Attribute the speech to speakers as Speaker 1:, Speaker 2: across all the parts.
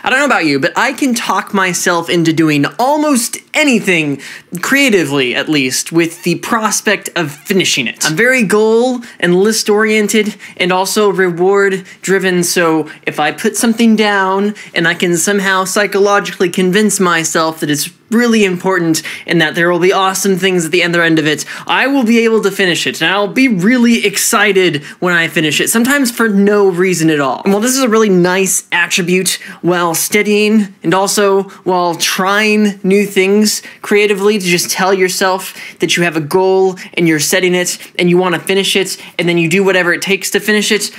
Speaker 1: I don't know about you, but I can talk myself into doing almost anything, creatively at least, with the prospect of finishing it. I'm very goal and list oriented and also reward driven, so if I put something down and I can somehow psychologically convince myself that it's really important and that there will be awesome things at the other end of it, I will be able to finish it, and I'll be really excited when I finish it, sometimes for no reason at all. And while this is a really nice attribute while studying and also while trying new things creatively, to just tell yourself that you have a goal and you're setting it and you want to finish it and then you do whatever it takes to finish it,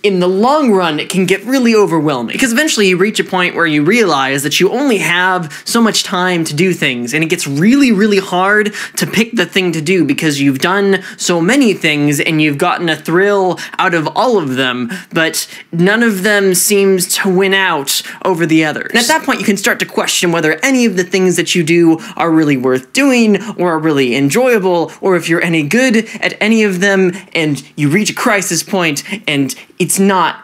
Speaker 1: in the long run it can get really overwhelming, because eventually you reach a point where you realize that you only have so much time to do things, and it gets really, really hard to pick the thing to do because you've done so many things and you've gotten a thrill out of all of them, but none of them seems to win out over the others. And at that point you can start to question whether any of the things that you do are really worth doing or are really enjoyable, or if you're any good at any of them, and you reach a crisis point and it's not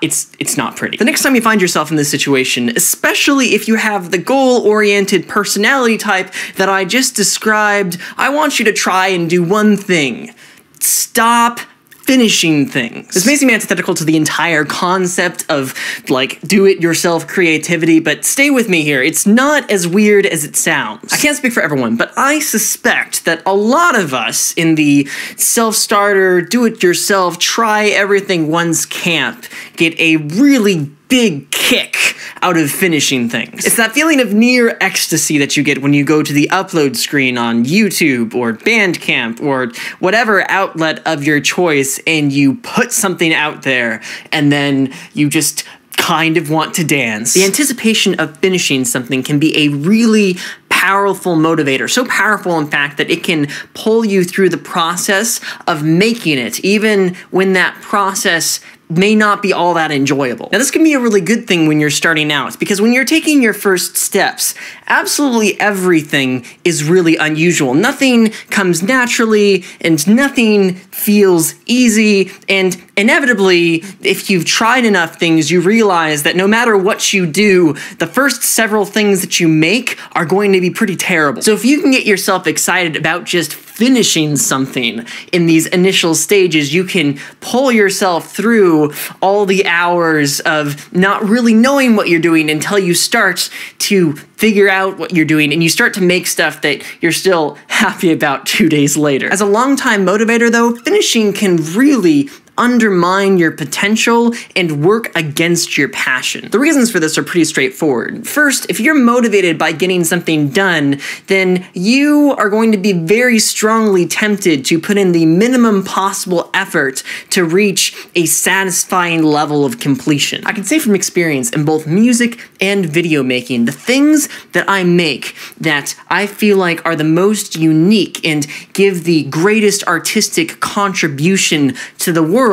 Speaker 1: pretty. The next time you find yourself in this situation, especially if you have the goal-oriented personality type that I just described, I want you to try and do one thing. Stop finishing things. This may seem antithetical to the entire concept of, like, do-it-yourself creativity, but stay with me here. It's not as weird as it sounds. I can't speak for everyone, but I suspect that a lot of us in the self-starter, do-it-yourself, try-everything-once camp get a really big kick out of finishing things. It's that feeling of near ecstasy that you get when you go to the upload screen on YouTube or Bandcamp or whatever outlet of your choice, and you put something out there and then you just kind of want to dance. The anticipation of finishing something can be a really powerful motivator, so powerful in fact that it can pull you through the process of making it, even when that process may not be all that enjoyable. Now, this can be a really good thing when you're starting out, because when you're taking your first steps, absolutely everything is really unusual. Nothing comes naturally, and nothing feels easy, and inevitably, if you've tried enough things, you realize that no matter what you do, the first several things that you make are going to be pretty terrible. So if you can get yourself excited about just finishing something in these initial stages, you can pull yourself through all the hours of not really knowing what you're doing until you start to figure out what you're doing and you start to make stuff that you're still happy about 2 days later. As a longtime motivator though, finishing can really undermine your potential and work against your passion. The reasons for this are pretty straightforward. First, if you're motivated by getting something done, then you are going to be very strongly tempted to put in the minimum possible effort to reach a satisfying level of completion. I can say from experience in both music and video making, the things that I make that I feel like are the most unique and give the greatest artistic contribution to the world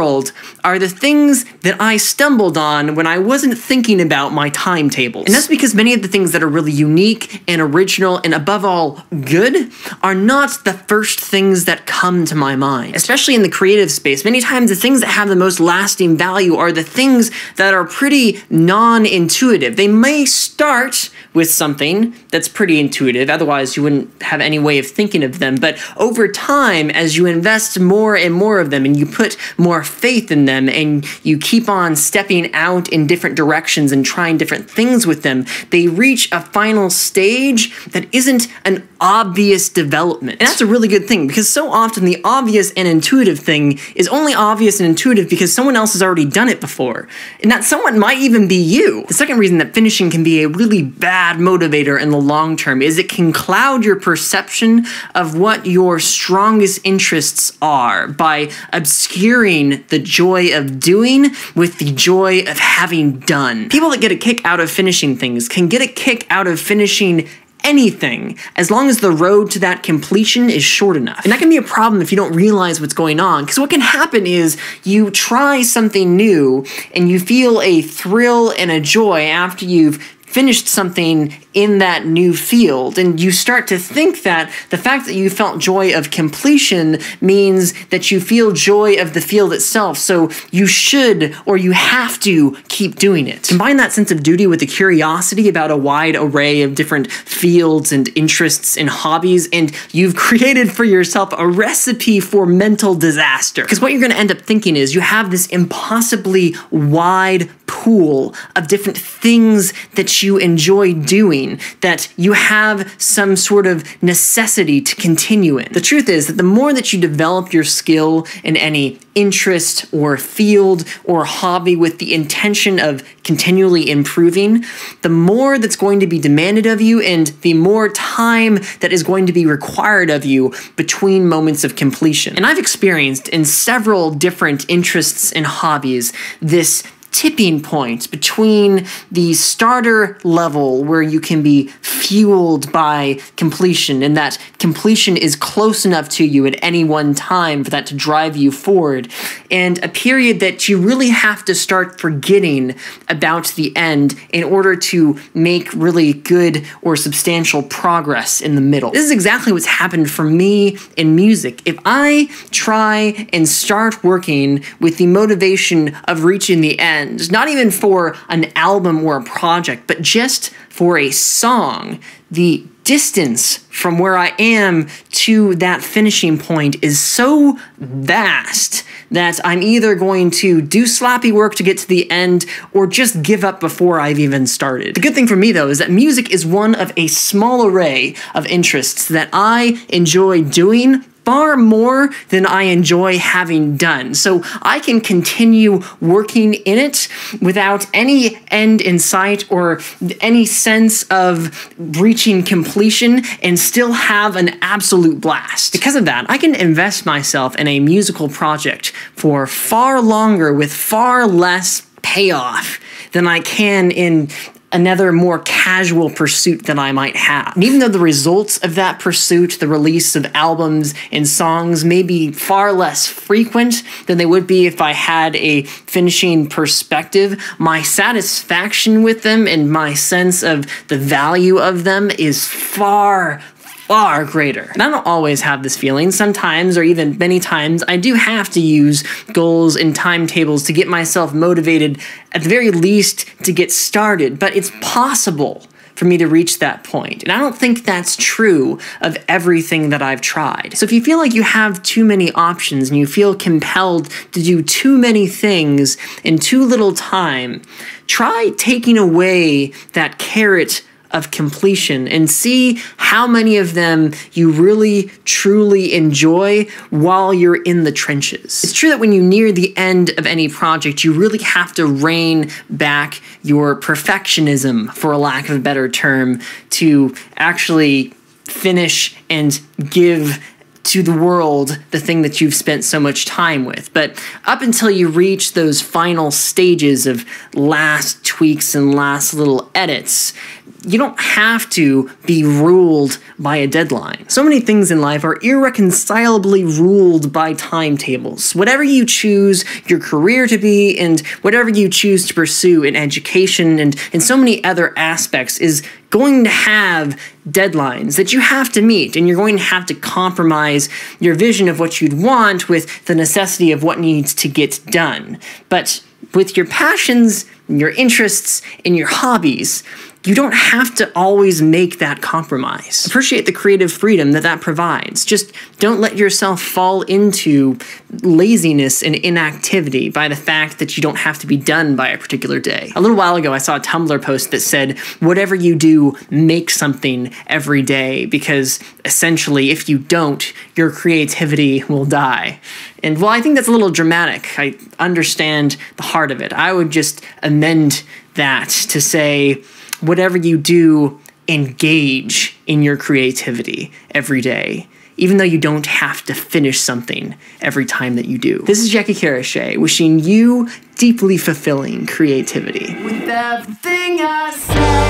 Speaker 1: are the things that I stumbled on when I wasn't thinking about my timetables. And that's because many of the things that are really unique and original and above all good are not the first things that come to my mind. Especially in the creative space, many times the things that have the most lasting value are the things that are pretty non-intuitive. They may start with something that's pretty intuitive, otherwise you wouldn't have any way of thinking of them, but over time, as you invest more and more of them and you put more faith in them and you keep on stepping out in different directions and trying different things with them, they reach a final stage that isn't an obvious development. And that's a really good thing, because so often the obvious and intuitive thing is only obvious and intuitive because someone else has already done it before. And that someone might even be you. The second reason that finishing can be a really bad motivator in the long term is it can cloud your perception of what your strongest interests are by obscuring the joy of doing with the joy of having done. People that get a kick out of finishing things can get a kick out of finishing anything, as long as the road to that completion is short enough. And that can be a problem if you don't realize what's going on, because what can happen is you try something new and you feel a thrill and a joy after you've finished something in that new field. And you start to think that the fact that you felt joy of completion means that you feel joy of the field itself. So you should, or you have to, keep doing it. Combine that sense of duty with the curiosity about a wide array of different fields and interests and hobbies, and you've created for yourself a recipe for mental disaster. Because what you're going to end up thinking is you have this impossibly wide pool of different things that you enjoy doing, that you have some sort of necessity to continue in. The truth is that the more that you develop your skill in any interest or field or hobby with the intention of continually improving, the more that's going to be demanded of you and the more time that is going to be required of you between moments of completion. And I've experienced in several different interests and hobbies this tipping point between the starter level where you can be fueled by completion and that completion is close enough to you at any one time for that to drive you forward, and a period that you really have to start forgetting about the end in order to make really good or substantial progress in the middle. This is exactly what's happened for me in music. If I try and start working with the motivation of reaching the end, not even for an album or a project, but just for a song, the distance from where I am to that finishing point is so vast that I'm either going to do sloppy work to get to the end or just give up before I've even started. The good thing for me, though, is that music is one of a small array of interests that I enjoy doing far more than I enjoy having done. So I can continue working in it without any end in sight or any sense of reaching completion and still have an absolute blast. Because of that, I can invest myself in a musical project for far longer with far less payoff than I can in another more casual pursuit that I might have. And even though the results of that pursuit, the release of albums and songs, may be far less frequent than they would be if I had a finishing perspective, my satisfaction with them and my sense of the value of them is far greater. And I don't always have this feeling. Sometimes, or even many times, I do have to use goals and timetables to get myself motivated, at the very least, to get started. But it's possible for me to reach that point. And I don't think that's true of everything that I've tried. So if you feel like you have too many options and you feel compelled to do too many things in too little time, try taking away that carrot of completion and see how many of them you really truly enjoy while you're in the trenches. It's true that when you near the end of any project, you really have to rein back your perfectionism, for a lack of a better term, to actually finish and give to the world the thing that you've spent so much time with. But up until you reach those final stages of last tweaks and last little edits, you don't have to be ruled by a deadline. So many things in life are irreconcilably ruled by timetables. Whatever you choose your career to be and whatever you choose to pursue in education and in so many other aspects is going to have deadlines that you have to meet, and you're going to have to compromise your vision of what you'd want with the necessity of what needs to get done. But with your passions, your interests, and your hobbies, you don't have to always make that compromise. Appreciate the creative freedom that that provides. Just don't let yourself fall into laziness and inactivity by the fact that you don't have to be done by a particular day. A little while ago, I saw a Tumblr post that said, whatever you do, make something every day, because essentially, if you don't, your creativity will die. And while I think that's a little dramatic, I understand the heart of it. I would just amend that to say, whatever you do, engage in your creativity every day, even though you don't have to finish something every time that you do. This is Jacke Karashae, wishing you deeply fulfilling creativity. With everything I say.